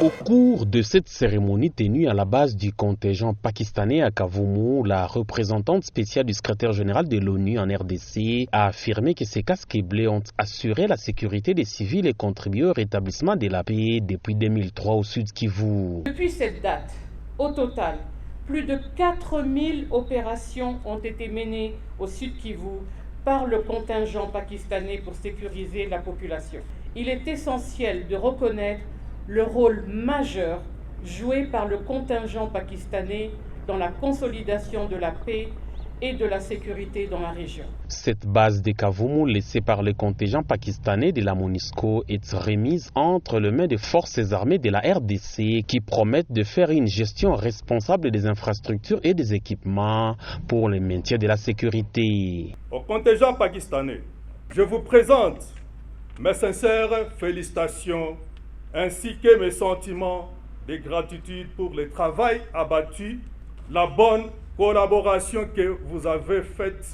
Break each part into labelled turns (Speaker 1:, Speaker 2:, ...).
Speaker 1: Au cours de cette cérémonie tenue à la base du contingent pakistanais à Kavumu, la représentante spéciale du secrétaire général de l'ONU en RDC a affirmé que ces casques bleus ont assuré la sécurité des civils et contribué au rétablissement de la paix depuis 2003 au Sud Kivu.
Speaker 2: Depuis cette date, au total, plus de 4000 opérations ont été menées au Sud Kivu par le contingent pakistanais pour sécuriser la population. Il est essentiel de reconnaître le rôle majeur joué par le contingent pakistanais dans la consolidation de la paix et de la sécurité dans la région.
Speaker 1: Cette base de Kavumu laissée par le contingent pakistanais de la MONUSCO est remise entre les mains des forces armées de la RDC qui promettent de faire une gestion responsable des infrastructures et des équipements pour le maintien de la sécurité.
Speaker 3: Au contingent pakistanais, je vous présente mes sincères félicitations ainsi que mes sentiments de gratitude pour le travail abattu, la bonne collaboration que vous avez faite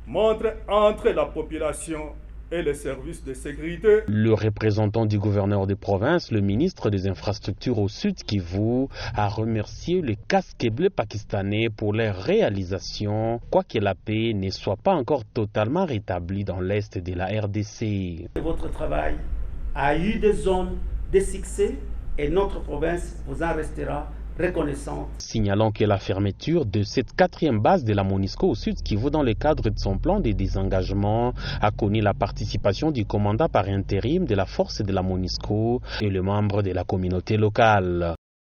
Speaker 3: montre entre la population et les services de sécurité.
Speaker 1: Le représentant du gouverneur de province, le ministre des Infrastructures au Sud Kivu, a remercié les casques bleus pakistanais pour leur réalisation, quoique la paix ne soit pas encore totalement rétablie dans l'est de la RDC.
Speaker 4: Votre travail a eu des zones de succès et notre province vous en restera reconnaissante.
Speaker 1: Signalons que la fermeture de cette quatrième base de la MONUSCO au Sud Kivu dans le cadre de son plan de désengagement a connu la participation du commandant par intérim de la force de la MONUSCO et le membre de la communauté locale.